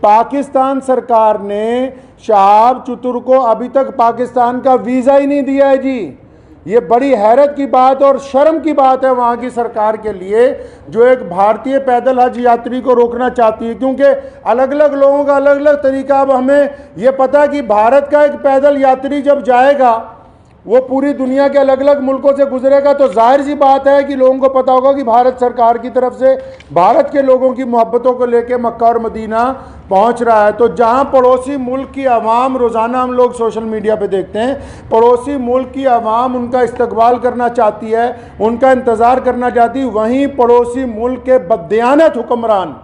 पाकिस्तान सरकार ने शहाब चतुर को अभी तक पाकिस्तान का वीज़ा ही नहीं दिया है जी। ये बड़ी हैरत की बात और शर्म की बात है वहाँ की सरकार के लिए, जो एक भारतीय पैदल हज यात्री को रोकना चाहती है, क्योंकि अलग अलग लोगों का अलग अलग तरीका। अब हमें ये पता है कि भारत का एक पैदल यात्री जब जाएगा वो पूरी दुनिया के अलग अलग मुल्कों से गुजरेगा, तो जाहिर सी बात है कि लोगों को पता होगा कि भारत सरकार की तरफ से भारत के लोगों की मोहब्बतों को लेकर मक्का और मदीना पहुंच रहा है। तो जहां पड़ोसी मुल्क की आवाम, रोज़ाना हम लोग सोशल मीडिया पे देखते हैं, पड़ोसी मुल्क की आवाम उनका इस्तकबाल करना चाहती है, उनका इंतज़ार करना चाहती है, वहीं पड़ोसी मुल्क के बददियानत हुक्मरान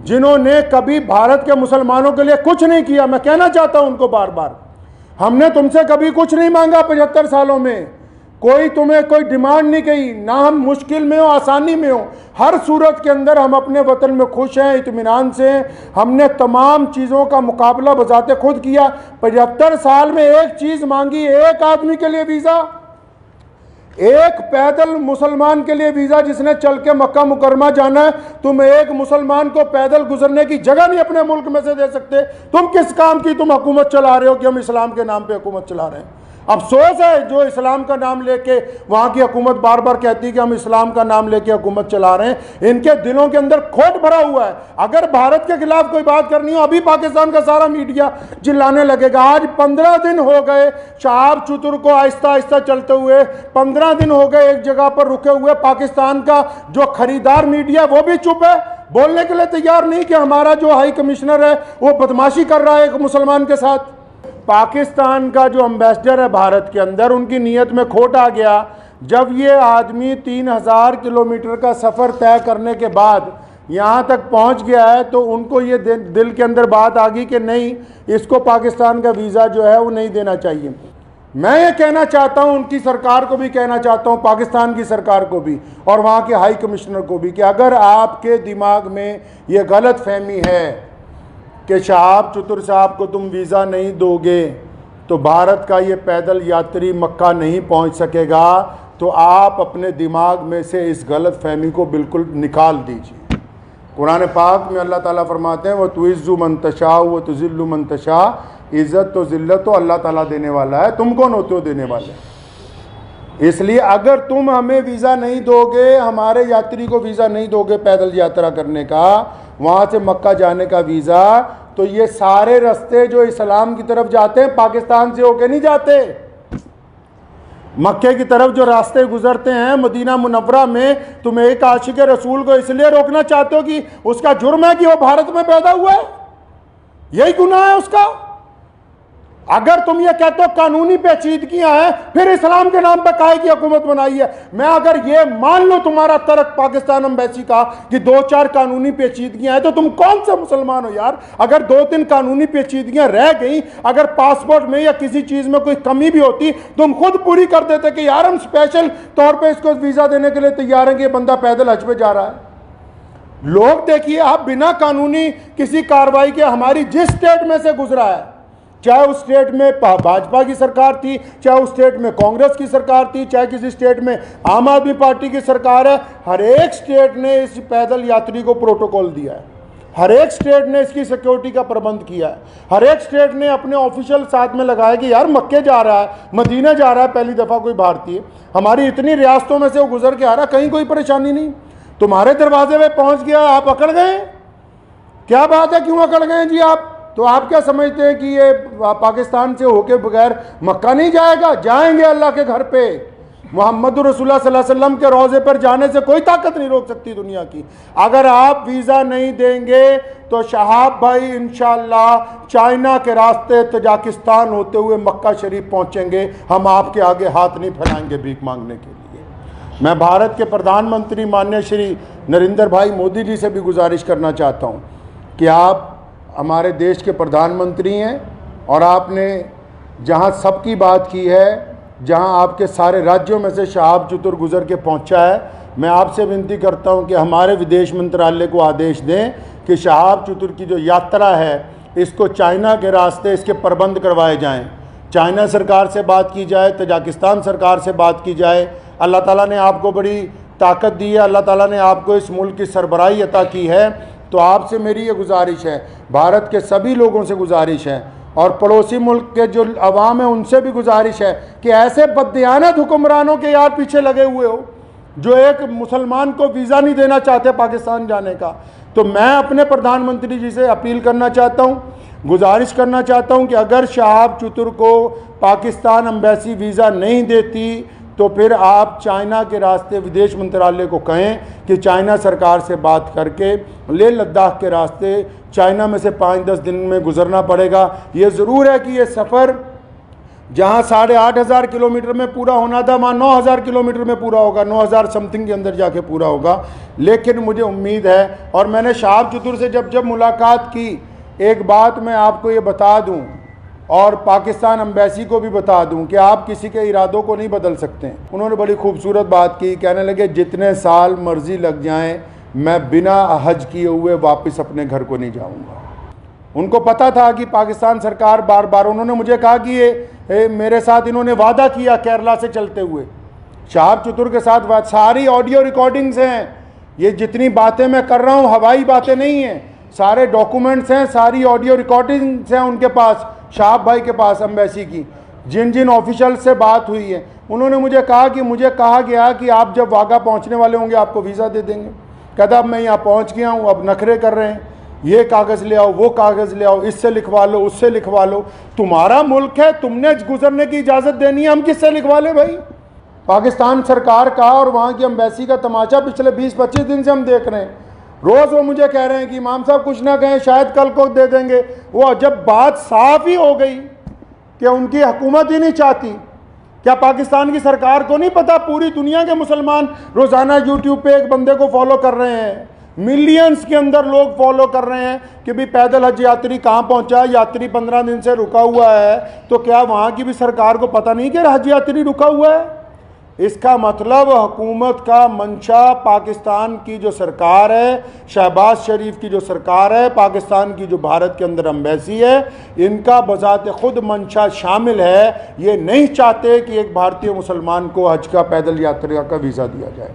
जिन्होंने कभी भारत के मुसलमानों के लिए कुछ नहीं किया, मैं कहना चाहता हूं उनको बार बार, हमने तुमसे कभी कुछ नहीं मांगा 75 सालों में, कोई तुम्हें कोई डिमांड नहीं की, ना हम मुश्किल में हो आसानी में हो, हर सूरत के अंदर हम अपने वतन में खुश हैं, इत्मीनान से हमने तमाम चीज़ों का मुकाबला बजाते खुद किया। 75 साल में एक चीज़ मांगी, एक आदमी के लिए वीज़ा, एक पैदल मुसलमान के लिए वीज़ा जिसने चल के मक्का मुकरमा जाना है। तुम एक मुसलमान को पैदल गुजरने की जगह नहीं अपने मुल्क में से दे सकते। तुम किस काम की तुम हुकूमत चला रहे हो कि हम इस्लाम के नाम पे हुकूमत चला रहे हैं। अफसोस है जो इस्लाम का नाम लेके वहाँ की हुकूमत बार बार कहती है कि हम इस्लाम का नाम लेके हुकूमत चला रहे हैं, इनके दिलों के अंदर खोट भरा हुआ है। अगर भारत के खिलाफ कोई बात करनी हो, अभी पाकिस्तान का सारा मीडिया चिल्लाने लगेगा। आज 15 दिन हो गए शहाब चतुर को आहिस्ता आहिस्ता चलते हुए, 15 दिन हो गए एक जगह पर रुके हुए। पाकिस्तान का जो खरीदार मीडिया वो भी चुप है, बोलने के लिए तैयार नहीं कि हमारा जो हाई कमिश्नर है वो बदमाशी कर रहा है एक मुसलमान के साथ। पाकिस्तान का जो एम्बेसडर है भारत के अंदर, उनकी नीयत में खोट आ गया। जब ये आदमी 3000 किलोमीटर का सफ़र तय करने के बाद यहाँ तक पहुँच गया है, तो उनको ये दिल के अंदर बात आ गई कि नहीं, इसको पाकिस्तान का वीज़ा जो है वो नहीं देना चाहिए। मैं ये कहना चाहता हूँ, उनकी सरकार को भी कहना चाहता हूँ, पाकिस्तान की सरकार को भी और वहाँ के हाई कमिश्नर को भी, कि अगर आपके दिमाग में ये गलत फहमी है कि शहाब चतुर साहब को तुम वीज़ा नहीं दोगे तो भारत का ये पैदल यात्री मक्का नहीं पहुंच सकेगा, तो आप अपने दिमाग में से इस गलत फहमी को बिल्कुल निकाल दीजिए। कुरान पाक में अल्लाह ताला फरमाते हैं, वो तुइज़्ज़ु मन तशा व तुज़िल्लु मन तशा, इज़्ज़त तो ज़िल्लत तो अल्लाह ताला देने वाला है, तुम कौन होते हो देने वाले। इसलिए अगर तुम हमें वीज़ा नहीं दोगे, हमारे यात्री को वीज़ा नहीं दोगे पैदल यात्रा करने का, वहाँ से मक्का जाने का वीज़ा, तो ये सारे रास्ते जो इस्लाम की तरफ जाते हैं पाकिस्तान से होके नहीं जाते। मक्के की तरफ जो रास्ते गुजरते हैं मदीना मुनव्वरा में, तुम एक आशिक रसूल को इसलिए रोकना चाहते हो कि उसका जुर्म है कि वो भारत में पैदा हुआ है, यही गुनाह है उसका। अगर तुम ये कहते हो कानूनी पेचीदगियां हैं, फिर इस्लाम के नाम पर काहे की हुकूमत बनाई है। मैं अगर ये मान लो तुम्हारा तर्क पाकिस्तान एम्बेसी का कि 2-4 कानूनी पेचीदगियां हैं, तो तुम कौन सा मुसलमान हो यार। अगर 2-3 कानूनी पेचीदगियां रह गई, अगर पासपोर्ट में या किसी चीज़ में कोई कमी भी होती, तुम खुद पूरी कर देते कि यार हम स्पेशल तौर पर इसको वीज़ा देने के लिए तैयार हैं कि ये बंदा पैदल हज पे जा रहा है। लोग देखिए, आप बिना कानूनी किसी कार्रवाई के, हमारी जिस स्टेट में से गुजरा है, चाहे उस स्टेट में भाजपा की सरकार थी, चाहे उस स्टेट में कांग्रेस की सरकार थी, चाहे किसी स्टेट में आम आदमी पार्टी की सरकार है, हर एक स्टेट ने इस पैदल यात्री को प्रोटोकॉल दिया है, हर एक स्टेट ने इसकी सिक्योरिटी का प्रबंध किया है, हर एक स्टेट ने अपने ऑफिशियल साथ में लगाया कि यार मक्के जा रहा है, मदीना जा रहा है पहली दफ़ा कोई भारतीय, हमारी इतनी रियासतों में से वो गुजर के आ रहा, कहीं कोई परेशानी नहीं, तुम्हारे दरवाजे में पहुँच गया, आप अकड़ गए। क्या बात है, क्यों अकड़ गए जी आप? तो आप क्या समझते हैं कि ये पाकिस्तान से होके बगैर मक्का नहीं जाएगा? जाएंगे अल्लाह के घर पे। मोहम्मद रसूलुल्लाह सल्लल्लाहु अलैहि वसल्लम के रोज़े पर जाने से कोई ताकत नहीं रोक सकती दुनिया की। अगर आप वीज़ा नहीं देंगे तो शहाब भाई इंशाअल्लाह चाइना के रास्ते तजाकिस्तान होते हुए मक्का शरीफ पहुँचेंगे। हम आपके आगे हाथ नहीं फैलाएंगे भीख मांगने के लिए। मैं भारत के प्रधानमंत्री माननीय श्री नरेंद्र भाई मोदी जी से भी गुजारिश करना चाहता हूँ कि आप हमारे देश के प्रधानमंत्री हैं और आपने जहां सबकी बात की है, जहां आपके सारे राज्यों में से शहाब चतुर गुजर के पहुंचा है, मैं आपसे विनती करता हूं कि हमारे विदेश मंत्रालय को आदेश दें कि शहाब चतुर की जो यात्रा है इसको चाइना के रास्ते इसके प्रबंध करवाए जाएं। चाइना सरकार से बात की जाए, तजाकिस्तान सरकार से बात की जाए। अल्लाह ताला ने आपको बड़ी ताकत दी है, अल्लाह ताला ने आपको इस मुल्क की सरबराही अता की है, तो आपसे मेरी ये गुजारिश है, भारत के सभी लोगों से गुजारिश है और पड़ोसी मुल्क के जो अवाम है उनसे भी गुजारिश है कि ऐसे बददियानत हुक्मरानों के यार पीछे लगे हुए हो जो एक मुसलमान को वीज़ा नहीं देना चाहते पाकिस्तान जाने का। तो मैं अपने प्रधानमंत्री जी से अपील करना चाहता हूँ, गुजारिश करना चाहता हूँ कि अगर शहाब चतुर को पाकिस्तान एम्बेसी वीज़ा नहीं देती तो फिर आप चाइना के रास्ते विदेश मंत्रालय को कहें कि चाइना सरकार से बात करके लेह लद्दाख के रास्ते चाइना में से 5-10 दिन में गुजरना पड़ेगा। ये ज़रूर है कि ये सफ़र जहाँ 8,500 किलोमीटर में पूरा होना था वहाँ 9,000 किलोमीटर में पूरा होगा, 9,000 समथिंग के अंदर जाके पूरा होगा। लेकिन मुझे उम्मीद है, और मैंने शहाब चतुर से जब मुलाकात की, एक बात मैं आपको ये बता दूँ और पाकिस्तान एम्बेसी को भी बता दूं कि आप किसी के इरादों को नहीं बदल सकते। उन्होंने बड़ी खूबसूरत बात की, कहने लगे जितने साल मर्जी लग जाएं मैं बिना हज किए हुए वापस अपने घर को नहीं जाऊंगा। उनको पता था कि पाकिस्तान सरकार बार बार, उन्होंने मुझे कहा कि ये मेरे साथ इन्होंने वादा किया केरला से चलते हुए, शहाब चतुर के साथ सारी ऑडियो रिकॉर्डिंग्स हैं, ये जितनी बातें मैं कर रहा हूँ हवाई बातें नहीं हैं, सारे डॉक्यूमेंट्स हैं, सारी ऑडियो रिकॉर्डिंग्स हैं उनके पास, शहाब भाई के पास एम्बेसी की, जिन जिन ऑफिशियल से बात हुई है। उन्होंने मुझे कहा कि मुझे कहा गया कि आप जब वाघा पहुंचने वाले होंगे आपको वीज़ा दे देंगे। कहता अब मैं यहाँ पहुंच गया हूँ, अब नखरे कर रहे हैं, ये कागज़ ले आओ, वो कागज़ ले आओ, इससे लिखवा लो, उससे लिखवा लो। तुम्हारा मुल्क है, तुमने गुजरने की इजाज़त देनी है, हम किससे लिखवा लें भाई? पाकिस्तान सरकार का और वहाँ की एम्बेसी का तमाशा पिछले 20-25 दिन से हम देख रहे हैं। रोज़ वो मुझे कह रहे हैं कि इमाम साहब कुछ ना कहें, शायद कल को दे देंगे। वो जब बात साफ ही हो गई कि उनकी हुकूमत ही नहीं चाहती, क्या पाकिस्तान की सरकार को नहीं पता पूरी दुनिया के मुसलमान रोज़ाना यूट्यूब पे एक बंदे को फॉलो कर रहे हैं, मिलियंस के अंदर लोग फॉलो कर रहे हैं कि भाई पैदल हज यात्री कहाँ पहुँचा, यात्री 15 दिन से रुका हुआ है, तो क्या वहाँ की भी सरकार को पता नहीं कि हज यात्री रुका हुआ है? इसका मतलब हुकूमत का मंशा, पाकिस्तान की जो सरकार है, शहबाज शरीफ की जो सरकार है, पाकिस्तान की जो भारत के अंदर एम्बेसी है, इनका बजाते खुद मंशा शामिल है। ये नहीं चाहते कि एक भारतीय मुसलमान को हज का पैदल यात्रा का वीज़ा दिया जाए।